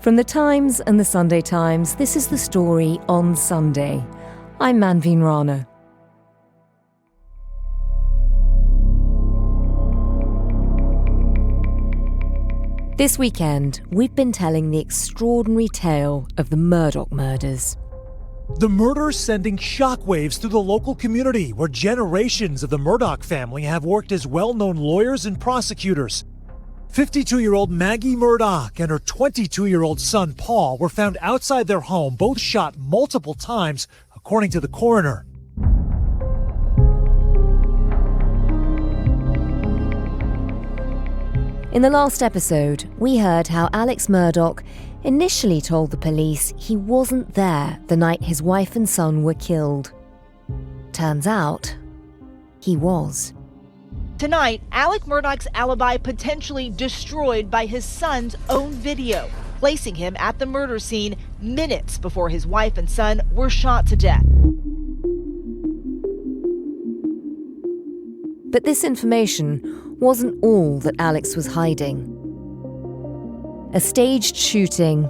From the Times and the Sunday Times, this is the story on Sunday. I'm Manveen Rana. This weekend, we've been telling the extraordinary tale of the Murdaugh murders. The murders sending shockwaves through the local community where generations of the Murdaugh family have worked as well-known lawyers and prosecutors. 52-year-old Maggie Murdaugh and her 22-year-old son Paul were found outside their home, both shot multiple times, according to the coroner. In the last episode, we heard how Alex Murdaugh initially told the police he wasn't there the night his wife and son were killed. Turns out, he was. Tonight, Alex Murdaugh's alibi potentially destroyed by his son's own video, placing him at the murder scene minutes before his wife and son were shot to death. But this information wasn't all that Alex was hiding. A staged shooting,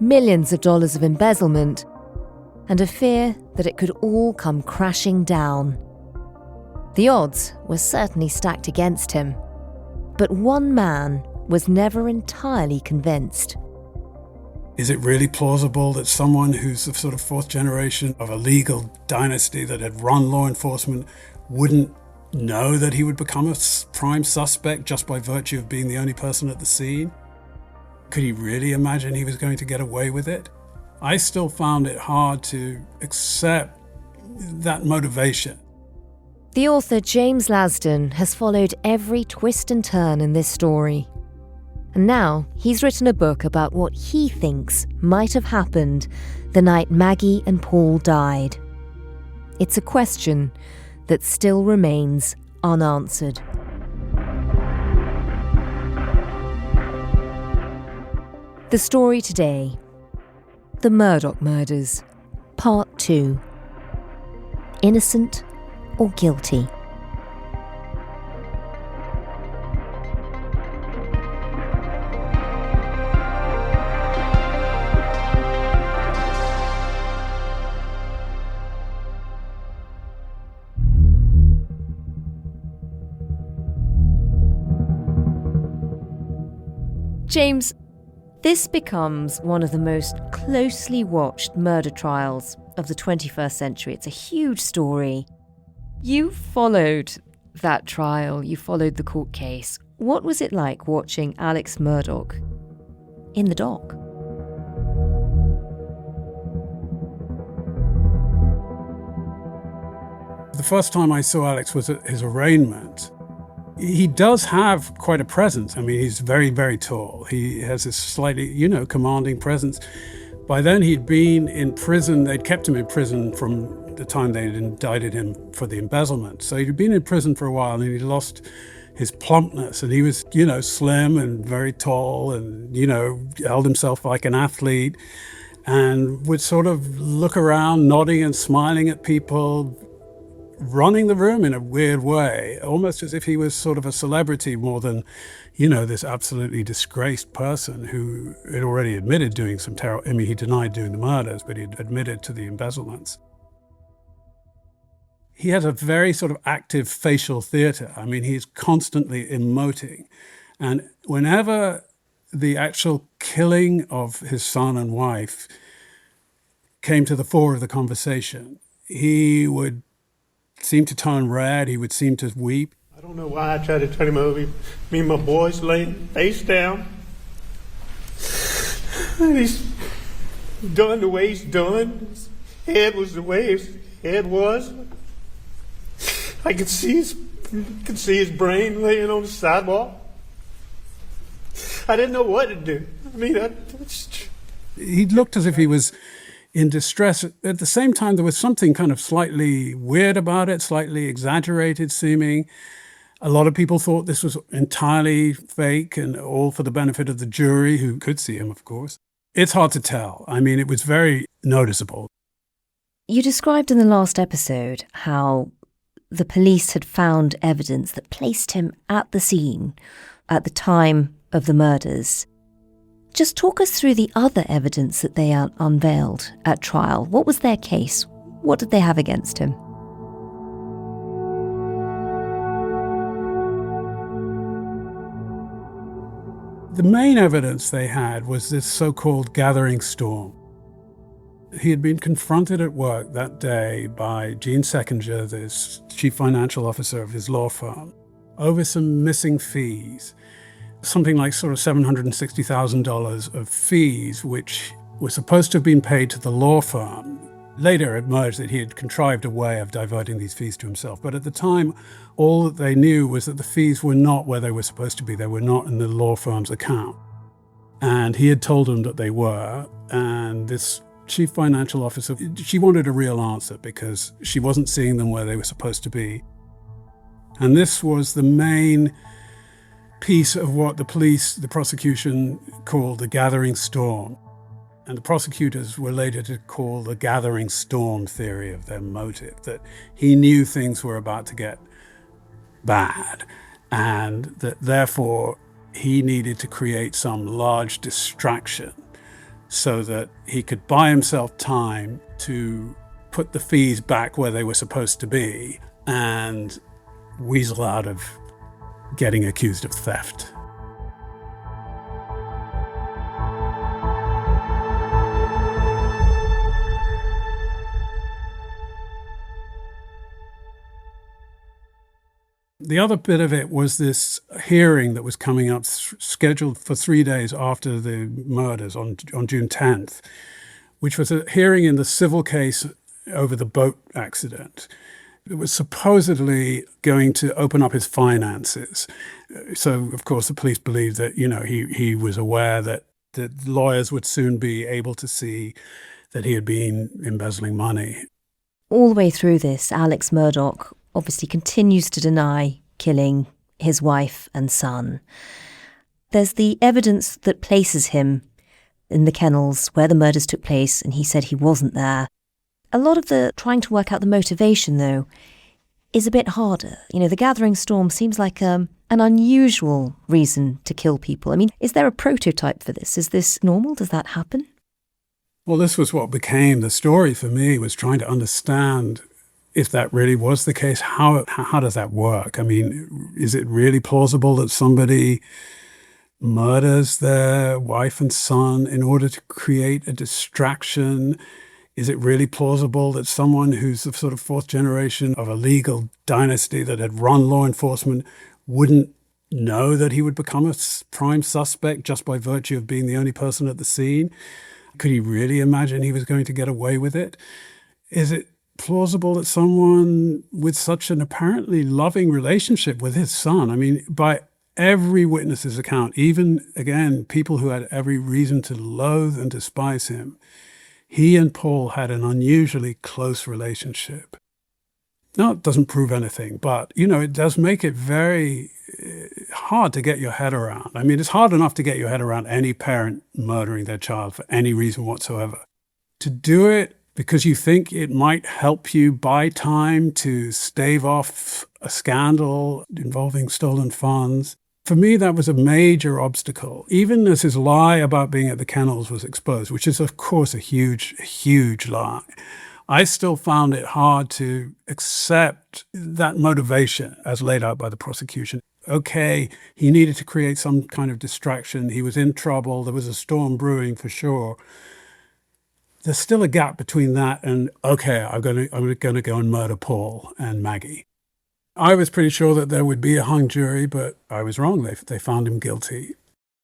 millions of dollars of embezzlement, and a fear that it could all come crashing down. The odds were certainly stacked against him, but one man was never entirely convinced. Is it really plausible that someone who's the sort of fourth generation of a legal dynasty that had run law enforcement wouldn't know that he would become a prime suspect just by virtue of being the only person at the scene? Could he really imagine he was going to get away with it? I still found it hard to accept that motivation. The author James Lasdon has followed every twist and turn in this story. And now he's written a book about what he thinks might have happened the night Maggie and Paul died. It's a question that still remains unanswered. The story today: The Murdaugh Murders, Part 2. Innocent or guilty? James, this becomes one of the most closely watched murder trials of the 21st century. It's a huge story. You followed that trial, you followed the court case. What was it like watching Alex Murdaugh in the dock? The first time I saw Alex was at his arraignment. He does have quite a presence. I mean, he's very, very tall. He has this slightly, commanding presence. By then he'd been in prison. They'd kept him in prison from the time they'd indicted him for the embezzlement. So he'd been in prison for a while and he'd lost his plumpness. And he was, slim and very tall and, held himself like an athlete and would sort of look around, nodding and smiling at people, running the room in a weird way, almost as if he was sort of a celebrity more than, this absolutely disgraced person who had already admitted doing some terrible, he denied doing the murders, but he'd admitted to the embezzlements. He has a very sort of active facial theatre. He's constantly emoting. And whenever the actual killing of his son and wife came to the fore of the conversation, he would seem to turn red, he would seem to weep. I don't know why I tried to turn him over. Me and my boys laying face down. And he's done the way he's done. His head was the way his head was. I could see his brain laying on the sidewalk. I didn't know what to do. He looked as if he was in distress. At the same time, there was something kind of slightly weird about it, slightly exaggerated seeming. A lot of people thought this was entirely fake and all for the benefit of the jury, who could see him, of course. It's hard to tell. It was very noticeable. You described in the last episode how the police had found evidence that placed him at the scene at the time of the murders. Just talk us through the other evidence that they unveiled at trial. What was their case? What did they have against him? The main evidence they had was this so-called gathering storm. He had been confronted at work that day by Gene Seckinger, the chief financial officer of his law firm, over some missing fees, something like sort of $760,000 of fees, which were supposed to have been paid to the law firm. Later it emerged that he had contrived a way of diverting these fees to himself. But at the time, all that they knew was that the fees were not where they were supposed to be. They were not in the law firm's account. And he had told them that they were. And this chief financial officer, she wanted a real answer because she wasn't seeing them where they were supposed to be. And this was the main piece of what the prosecution called the gathering storm. And the prosecutors were later to call the gathering storm theory of their motive, that he knew things were about to get bad, and that therefore he needed to create some large distraction so that he could buy himself time to put the fees back where they were supposed to be and weasel out of getting accused of theft. The other bit of it was this hearing that was coming up, scheduled for 3 days after the murders on June 10th, which was a hearing in the civil case over the boat accident. It was supposedly going to open up his finances. So, of course, the police believed that, he was aware that the lawyers would soon be able to see that he had been embezzling money. All the way through this, Alex Murdaugh obviously continues to deny killing his wife and son. There's the evidence that places him in the kennels where the murders took place, and he said he wasn't there. A lot of the trying to work out the motivation, though, is a bit harder. The gathering storm seems like an unusual reason to kill people. I mean, is there a prototype for this? Is this normal? Does that happen? Well, this was what became the story for me, was trying to understand if that really was the case. How does that work? I mean, is it really plausible that somebody murders their wife and son in order to create a distraction? Is it really plausible that someone who's the sort of fourth generation of a legal dynasty that had run law enforcement wouldn't know that he would become a prime suspect just by virtue of being the only person at the scene? Could he really imagine he was going to get away with it? Is it plausible that someone with such an apparently loving relationship with his son, I mean, by every witness's account, even, again, people who had every reason to loathe and despise him, he and Paul had an unusually close relationship. Now, it doesn't prove anything, but, it does make it very hard to get your head around. I mean, it's hard enough to get your head around any parent murdering their child for any reason whatsoever. To do it because you think it might help you buy time to stave off a scandal involving stolen funds. For me, that was a major obstacle. Even as his lie about being at the kennels was exposed, which is, of course, a huge lie, I still found it hard to accept that motivation as laid out by the prosecution. Okay, he needed to create some kind of distraction. He was in trouble. There was a storm brewing for sure. There's still a gap between that and, okay, I'm going to go and murder Paul and Maggie. I was pretty sure that there would be a hung jury, but I was wrong. They found him guilty.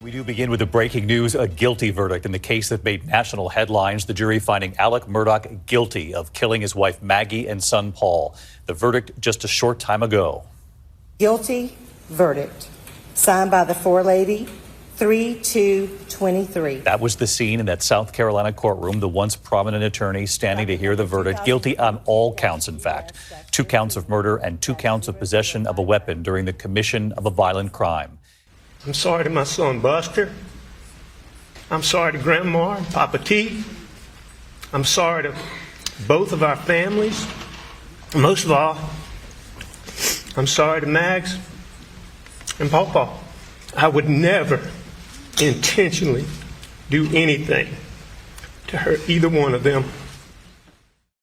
We do begin with the breaking news, a guilty verdict in the case that made national headlines. The jury finding Alex Murdaugh guilty of killing his wife Maggie and son Paul. The verdict just a short time ago. Guilty verdict signed by the forelady, 3-2-23. That was the scene in that South Carolina courtroom, the once prominent attorney standing to hear the verdict, guilty on all counts, in fact. 2 counts of murder and 2 counts of possession of a weapon during the commission of a violent crime. I'm sorry to my son Buster. I'm sorry to Grandma and Papa T. I'm sorry to both of our families. Most of all, I'm sorry to Mags and Pawpaw. I would never intentionally do anything to hurt either one of them.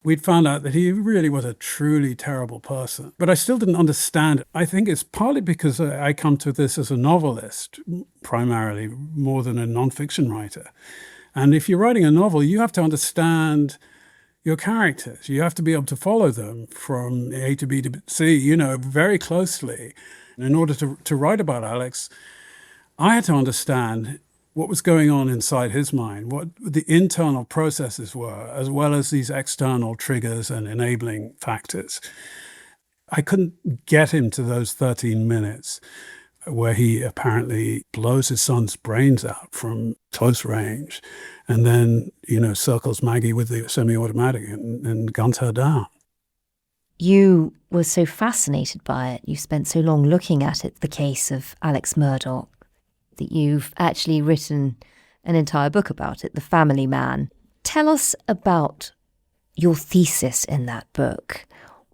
We'd found out that he really was a truly terrible person, but I still didn't understand it. I think it's partly because I come to this as a novelist, primarily, more than a nonfiction writer. And if you're writing a novel, you have to understand your characters. You have to be able to follow them from A to B to C, very closely. In order to write about Alex, I had to understand what was going on inside his mind, what the internal processes were, as well as these external triggers and enabling factors. I couldn't get him to those 13 minutes where he apparently blows his son's brains out from close range and then, circles Maggie with the semi-automatic and guns her down. You were so fascinated by it. You spent so long looking at it, the case of Alex Murdaugh, that you've actually written an entire book about it, The Family Man. Tell us about your thesis in that book,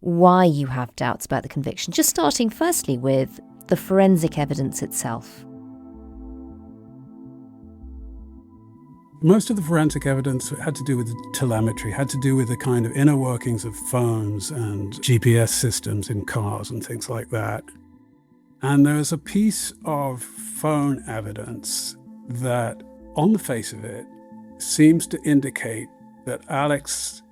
why you have doubts about the conviction, just starting firstly with the forensic evidence itself. Most of the forensic evidence had to do with telemetry, had to do with the kind of inner workings of phones and GPS systems in cars and things like that. And there's a piece of phone evidence that, on the face of it, seems to indicate that Alex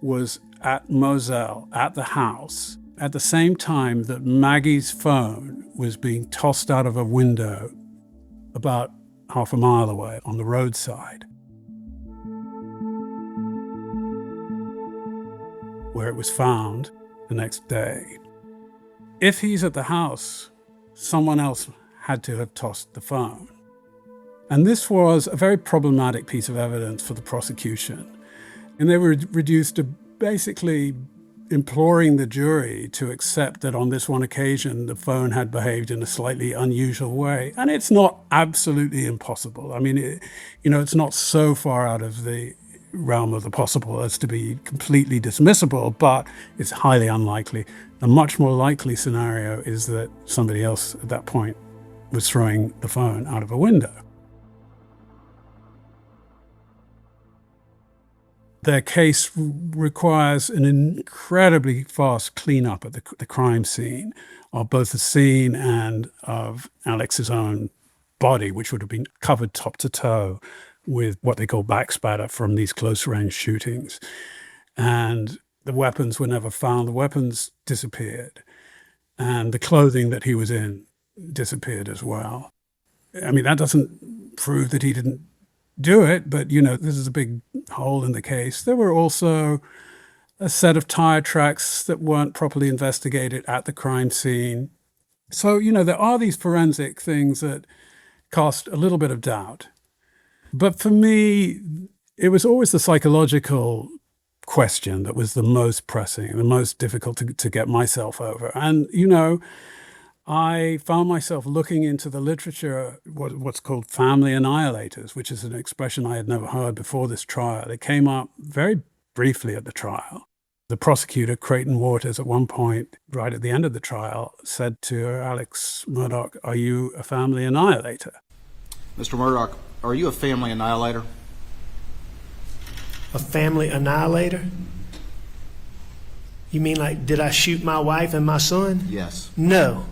was at Moselle, at the house, at the same time that Maggie's phone was being tossed out of a window about half a mile away on the roadside, where it was found the next day. If he's at the house, someone else had to have tossed the phone. And this was a very problematic piece of evidence for the prosecution. And they were reduced to basically imploring the jury to accept that on this one occasion, the phone had behaved in a slightly unusual way. And it's not absolutely impossible. I mean, it's not so far out of the realm of the possible as to be completely dismissible, but it's highly unlikely. A much more likely scenario is that somebody else at that point was throwing the phone out of a window. Their case requires an incredibly fast cleanup at the crime scene, of both the scene and of Alex's own body, which would have been covered top to toe with what they call backspatter from these close-range shootings. And the weapons were never found. The weapons disappeared. And the clothing that he was in disappeared as well. I mean, that doesn't prove that he didn't do it, but, this is a big hole in the case. There were also a set of tire tracks that weren't properly investigated at the crime scene. So, there are these forensic things that cast a little bit of doubt. But for me, it was always the psychological question that was the most pressing, the most difficult to get myself over. And, I found myself looking into the literature, what's called family annihilators, which is an expression I had never heard before this trial. It came up very briefly at the trial. The prosecutor, Creighton Waters, at one point, right at the end of the trial, said to Alex Murdaugh, "Are you a family annihilator?" Mr. Murdaugh, are you a family annihilator? A family annihilator? You mean like, did I shoot my wife and my son? Yes. No.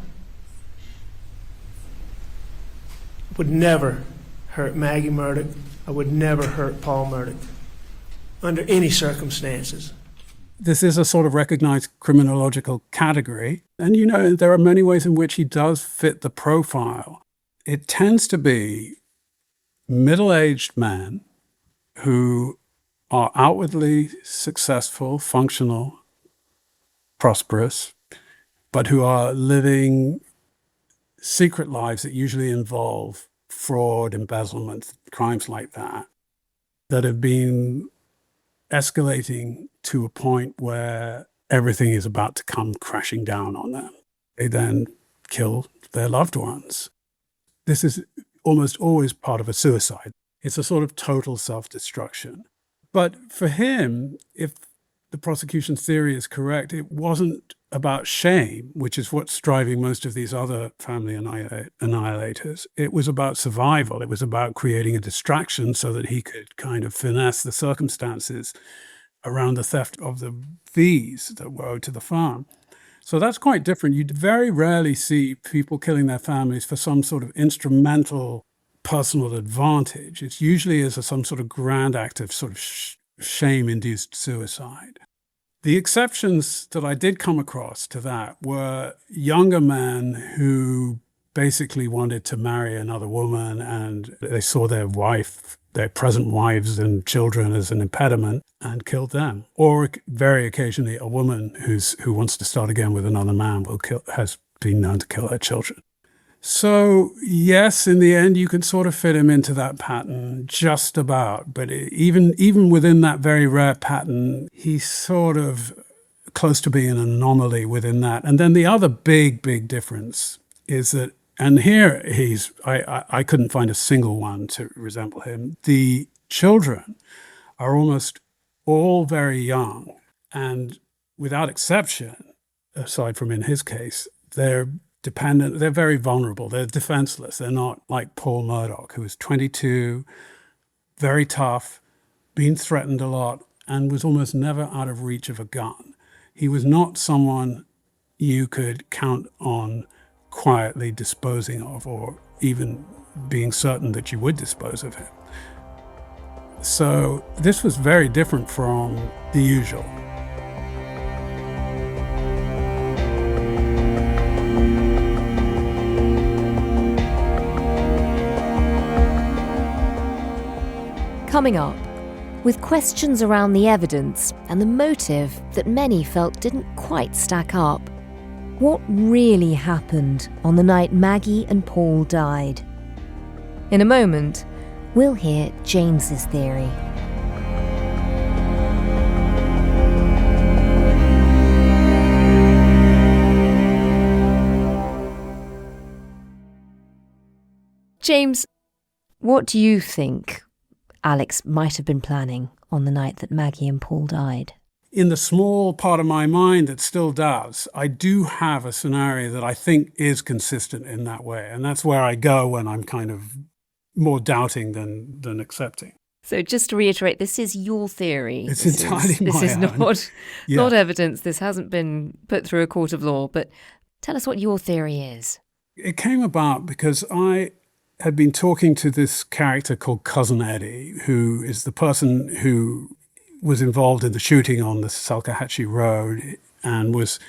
I would never hurt Maggie Murdaugh. I would never hurt Paul Murdaugh under any circumstances. This is a sort of recognized criminological category. And, there are many ways in which he does fit the profile. It tends to be middle-aged men who are outwardly successful, functional, prosperous, but who are living secret lives that usually involve fraud, embezzlement, crimes like that, that have been escalating to a point where everything is about to come crashing down on them. They then kill their loved ones. This is almost always part of a suicide. It's a sort of total self-destruction. But for him, if the prosecution's theory is correct, it wasn't about shame, which is what's driving most of these other family annihilators. It was about survival. It was about creating a distraction so that he could kind of finesse the circumstances around the theft of the fees that were owed to the farm. So that's quite different. You very rarely see people killing their families for some sort of instrumental personal advantage. It's usually as some sort of grand act of sort of shame-induced suicide. The exceptions that I did come across to that were younger men who basically wanted to marry another woman, and they saw their present wives and children as an impediment and killed them. Or very occasionally a woman who wants to start again with another man has been known to kill her children. So yes, in the end, you can sort of fit him into that pattern just about. But even within that very rare pattern, he's sort of close to being an anomaly within that. And then the other big difference is that, and here I couldn't find a single one to resemble him. The children are almost all very young. And without exception, aside from in his case, they're dependent, they're very vulnerable, they're defenseless. They're not like Paul Murdaugh, who was 22, very tough, been threatened a lot, and was almost never out of reach of a gun. He was not someone you could count on quietly disposing of, or even being certain that you would dispose of him. So this was very different from the usual. Coming up, with questions around the evidence and the motive that many felt didn't quite stack up. What really happened on the night Maggie and Paul died? In a moment, we'll hear James's theory. James, what do you think Alex might have been planning on the night that Maggie and Paul died? In the small part of my mind that still does, I do have a scenario that I think is consistent in that way. And that's where I go when I'm kind of more doubting than accepting. So just to reiterate, this is your theory. It's entirely my This is own. not evidence. This hasn't been put through a court of law. But tell us what your theory is. It came about because I had been talking to this character called Cousin Eddie, who is the person who was involved in the shooting on the Salkehatchie Road and was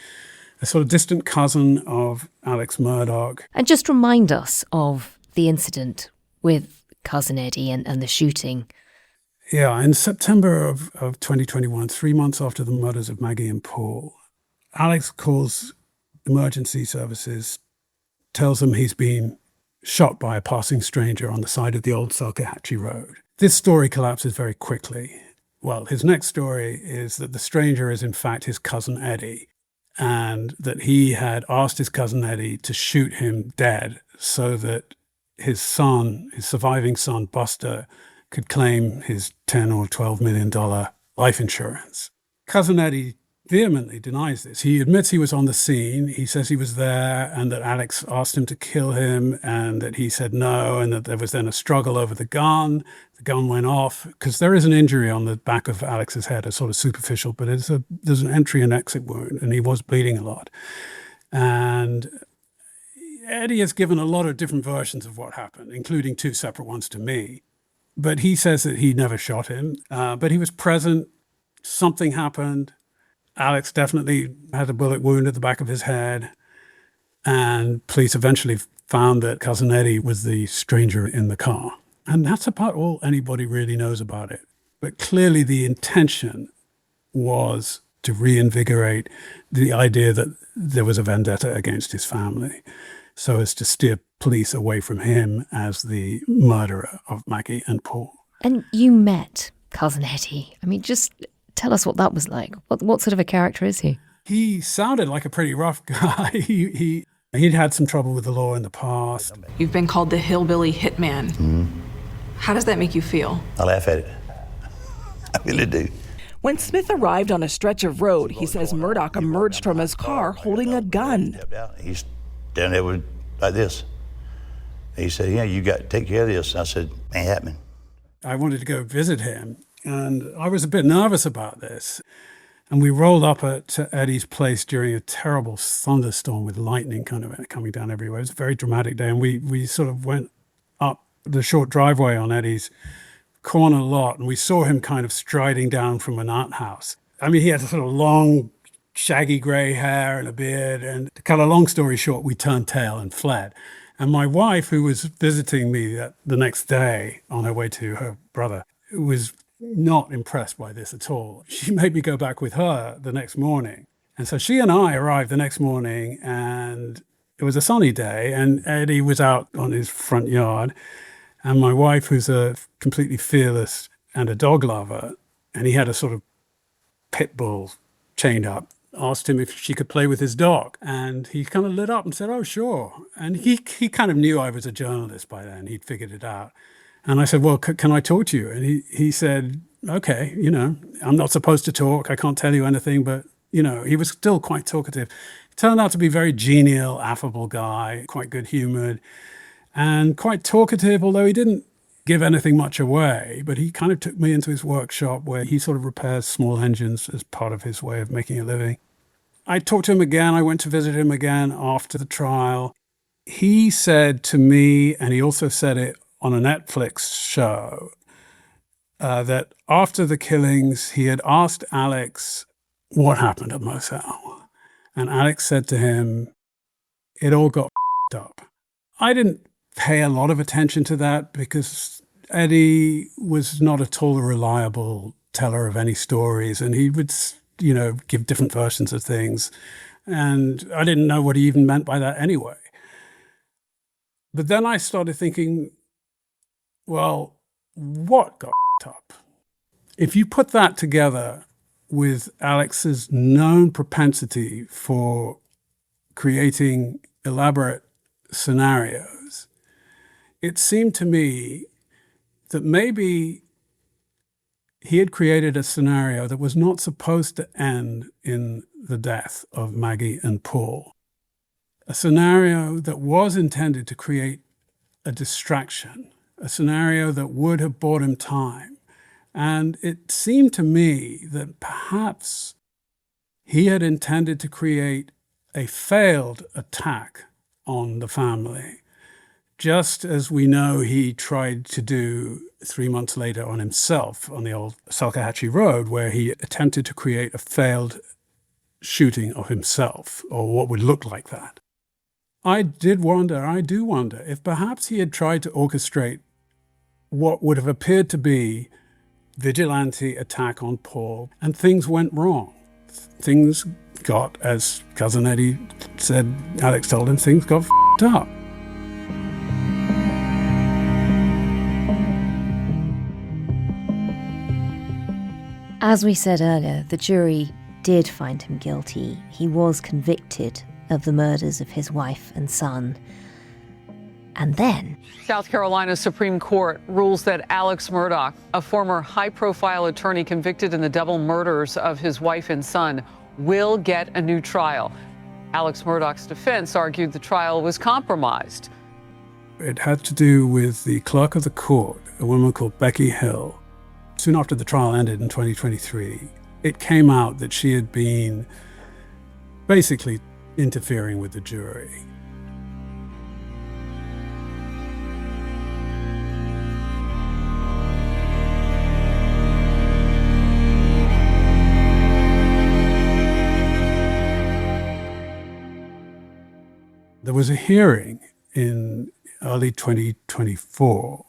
a sort of distant cousin of Alex Murdaugh. And just remind us of the incident with Cousin Eddie and the shooting. Yeah, in September of 2021, 3 months after the murders of Maggie and Paul, Alex calls emergency services, tells them he's been shot by a passing stranger on the side of the old Salkehatchie Road. This story collapses very quickly. Well, his next story is that the stranger is in fact his cousin Eddie, and that he had asked his cousin Eddie to shoot him dead so that his surviving son, Buster, could claim his $10 or $12 million life insurance. Cousin Eddie vehemently denies this. He admits he was on the scene. He says he was there and that Alex asked him to kill him and that he said no, and that there was then a struggle over the gun. The gun went off because there is an injury on the back of Alex's head, a sort of superficial, but there's an entry and exit wound, and he was bleeding a lot. And Eddie has given a lot of different versions of what happened, including 2 separate ones to me. But he says that he never shot him, but he was present. Something happened. Alex definitely had a bullet wound at the back of his head, and police eventually found that Cousin Eddie was the stranger in the car. And that's about all anybody really knows about it. But clearly the intention was to reinvigorate the idea that there was a vendetta against his family, so as to steer police away from him as the murderer of Maggie and Paul. And you met Cousin Eddie. I mean, just tell us what that was like. What sort of a character is he? He sounded like a pretty rough guy. He'd had some trouble with the law in the past. You've been called the hillbilly hitman. How does that make you feel? I laugh at it. I really do. When Smith arrived on a stretch of road, he says Murdaugh emerged from his car holding a gun. He's standing there with, like this. He said, yeah, you got to take care of this. I said, ain't happening. I wanted to go visit him, and I was a bit nervous about this. And we rolled up at Eddie's place during a terrible thunderstorm with lightning kind of coming down everywhere. It was a very dramatic day. And we sort of went up the short driveway on Eddie's corner lot, and we saw him kind of striding down from an outhouse. I mean, he had a sort of long, shaggy gray hair and a beard. And to cut a long story short, we turned tail and fled. And my wife, who was visiting me the next day on her way to her brother, was not impressed by this at all. She made me go back with her the next morning. And so she and I arrived the next morning, and it was a sunny day, and Eddie was out on his front yard. And my wife, who's a completely fearless and a dog lover, and he had a sort of pit bull chained up, asked him if she could play with his dog. And he kind of lit up and said, oh, sure. And he kind of knew I was a journalist by then. He'd figured it out. And I said, well, can I talk to you? And he said, okay, I'm not supposed to talk. I can't tell you anything. But, he was still quite talkative. He turned out to be a very genial, affable guy, quite good-humored and quite talkative, although he didn't give anything much away. But he kind of took me into his workshop where he sort of repairs small engines as part of his way of making a living. I talked to him again. I went to visit him again after the trial. He said to me, and he also said it on a Netflix show, that after the killings, he had asked Alex what happened at Moselle. And Alex said to him, it all got up. I didn't pay a lot of attention to that because Eddie was not at all a reliable teller of any stories. And he would, give different versions of things. And I didn't know what he even meant by that anyway. But then I started thinking, well, what got up? If you put that together with Alex's known propensity for creating elaborate scenarios, it seemed to me that maybe he had created a scenario that was not supposed to end in the death of Maggie and Paul. A scenario that was intended to create a distraction, a scenario that would have bought him time. And it seemed to me that perhaps he had intended to create a failed attack on the family, just as we know he tried to do 3 months later on himself on the old Salkehatchie Road, where he attempted to create a failed shooting of himself, or what would look like that. I do wonder if perhaps he had tried to orchestrate what would have appeared to be vigilante attack on Paul, and things went wrong. Things got, as Cousin Eddie said, Alex told him, things got f***ed up. As we said earlier, the jury did find him guilty. He was convicted of the murders of his wife and son. And then South Carolina's Supreme Court rules that Alex Murdaugh, a former high-profile attorney convicted in the double murders of his wife and son, will get a new trial. Alex Murdaugh's defense argued the trial was compromised. It had to do with the clerk of the court, a woman called Becky Hill. Soon after the trial ended in 2023, it came out that she had been basically interfering with the jury. There was a hearing in early 2024,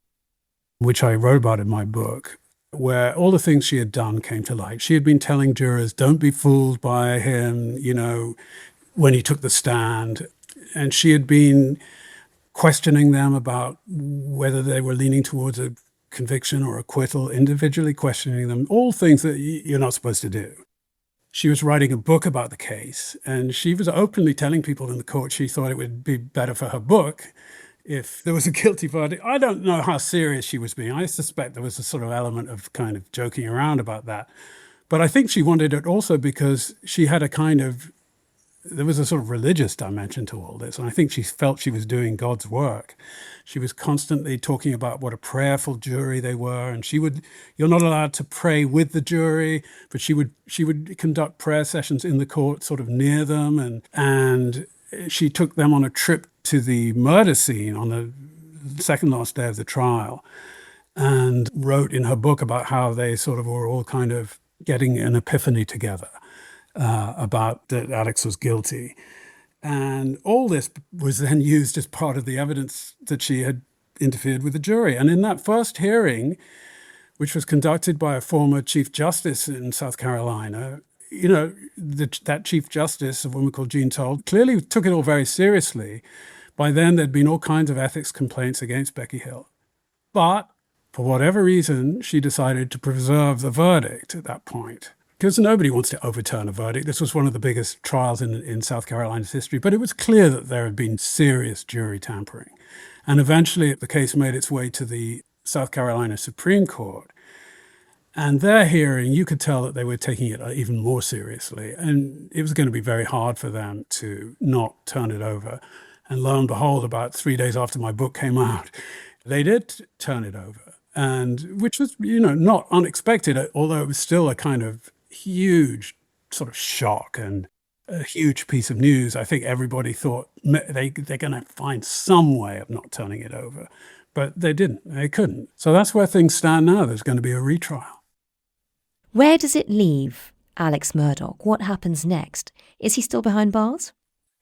which I wrote about in my book, where all the things she had done came to light. She had been telling jurors, don't be fooled by him, when he took the stand. And she had been questioning them about whether they were leaning towards a conviction or acquittal, individually questioning them, all things that you're not supposed to do. She was writing a book about the case, and she was openly telling people in the court she thought it would be better for her book if there was a guilty verdict. I don't know how serious she was being. I suspect there was a sort of element of kind of joking around about that. But I think she wanted it also because she had there was a sort of religious dimension to all this. And I think she felt she was doing God's work. She was constantly talking about what a prayerful jury they were. And you're not allowed to pray with the jury, but she would conduct prayer sessions in the court, sort of near them. And she took them on a trip to the murder scene on the second last day of the trial, and wrote in her book about how they sort of were all kind of getting an epiphany together about that Alex was guilty. And all this was then used as part of the evidence that she had interfered with the jury. And in that first hearing, which was conducted by a former Chief Justice in South Carolina, that Chief Justice, a woman called Jean Told, clearly took it all very seriously. By then, there'd been all kinds of ethics complaints against Becky Hill. But for whatever reason, she decided to preserve the verdict at that point. Because nobody wants to overturn a verdict. This was one of the biggest trials in South Carolina's history, but it was clear that there had been serious jury tampering. And eventually the case made its way to the South Carolina Supreme Court. And their hearing, you could tell that they were taking it even more seriously. And it was going to be very hard for them to not turn it over. And lo and behold, about 3 days after my book came out, they did turn it over. And which was, not unexpected, although it was still a kind of huge sort of shock and a huge piece of news. I think everybody thought they're going to find some way of not turning it over, but they didn't. They couldn't. So that's where things stand now. There's going to be a retrial. Where does it leave Alex Murdaugh? What happens next? Is he still behind bars?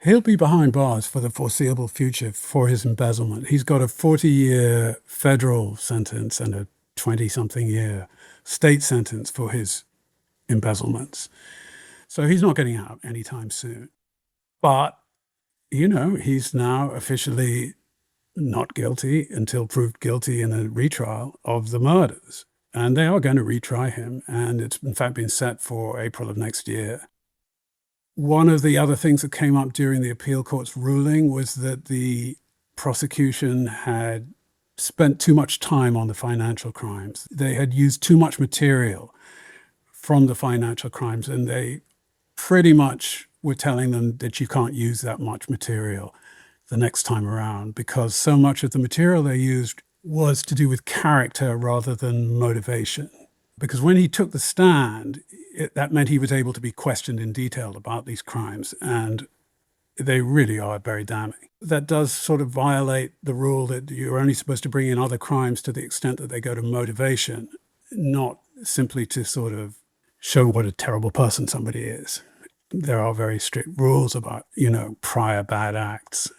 He'll be behind bars for the foreseeable future for his embezzlement. He's got a 40-year federal sentence and a 20-something year state sentence for his embezzlements. So he's not getting out anytime soon. But, he's now officially not guilty until proved guilty in a retrial of the murders. And they are going to retry him. And it's in fact been set for April of next year. One of the other things that came up during the appeal court's ruling was that the prosecution had spent too much time on the financial crimes. They had used too much material from the financial crimes, and they pretty much were telling them that you can't use that much material the next time around, because so much of the material they used was to do with character rather than motivation. Because when he took the stand, that meant he was able to be questioned in detail about these crimes, and they really are very damning. That does sort of violate the rule that you're only supposed to bring in other crimes to the extent that they go to motivation, not simply to sort of show what a terrible person somebody is. There are very strict rules about, prior bad acts.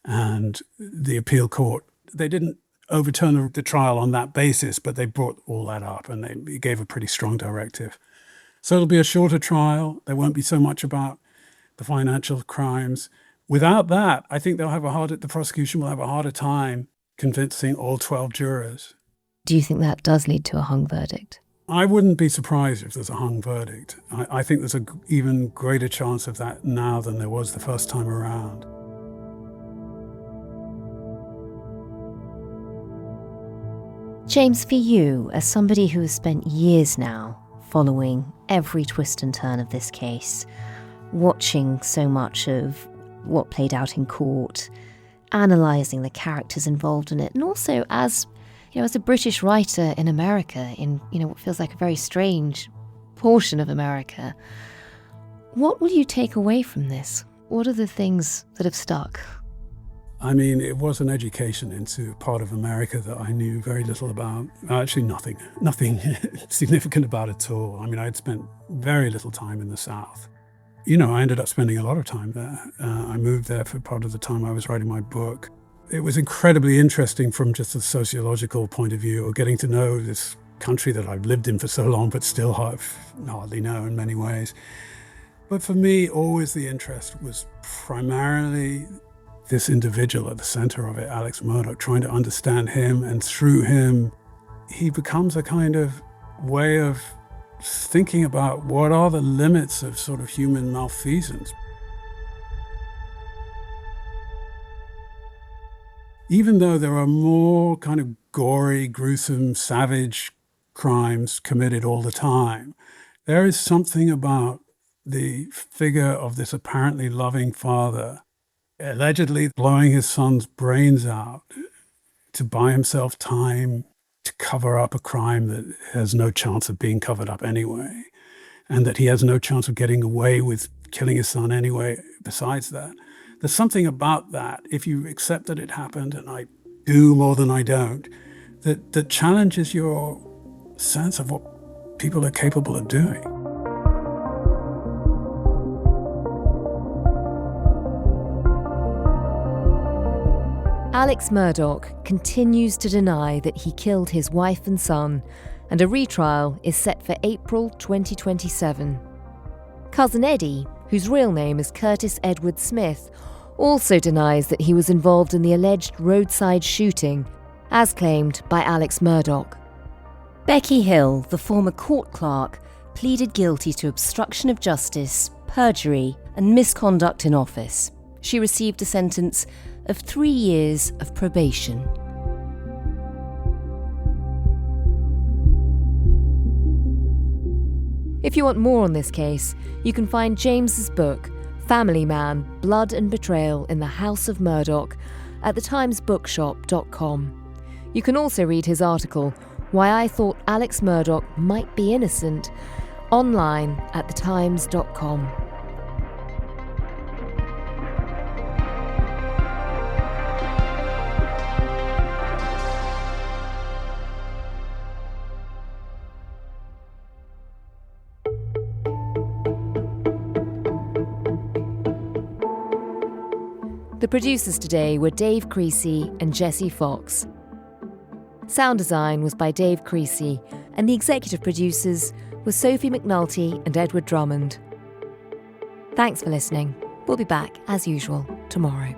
And the appeal court, they didn't overturn the trial on that basis, but they brought all that up and they gave a pretty strong directive. So it'll be a shorter trial. There won't be so much about the financial crimes. Without that, I think the prosecution will have a harder time convincing all 12 jurors. Do you think that does lead to a hung verdict? I wouldn't be surprised if there's a hung verdict. I think there's an even greater chance of that now than there was the first time around. James, for you, as somebody who has spent years now following every twist and turn of this case, watching so much of what played out in court, analysing the characters involved in it, and also as a British writer in America, in what feels like a very strange portion of America, what will you take away from this? What are the things that have stuck? I mean, it was an education into part of America that I knew very little about. Actually, nothing significant about at all. I mean, I had spent very little time in the South. I ended up spending a lot of time there. I moved there for part of the time I was writing my book. It was incredibly interesting from just a sociological point of view, or getting to know this country that I've lived in for so long, but still hardly know in many ways. But for me, always the interest was primarily this individual at the center of it, Alex Murdaugh, trying to understand him, and through him, he becomes a kind of way of thinking about what are the limits of sort of human malfeasance. Even though there are more kind of gory, gruesome, savage crimes committed all the time, There is something about the figure of this apparently loving father, allegedly blowing his son's brains out to buy himself time to cover up a crime that has no chance of being covered up anyway, and that he has no chance of getting away with killing his son anyway besides that. There's something about that, if you accept that it happened, and I do more than I don't, that challenges your sense of what people are capable of doing. Alex Murdaugh continues to deny that he killed his wife and son, and a retrial is set for April 2027. Cousin Eddie, whose real name is Curtis Edward Smith, also denies that he was involved in the alleged roadside shooting, as claimed by Alex Murdaugh. Becky Hill, the former court clerk, pleaded guilty to obstruction of justice, perjury, and misconduct in office. She received a sentence of 3 years of probation. If you want more on this case, you can find James's book, Family Man, Blood and Betrayal in the House of Murdaugh, at thetimesbookshop.com. You can also read his article, Why I Thought Alex Murdaugh Might Be Innocent, online at thetimes.com. The producers today were Dave Creasy and Jesse Fox. Sound design was by Dave Creasy, and the executive producers were Sophie McNulty and Edward Drummond. Thanks for listening. We'll be back, as usual, tomorrow.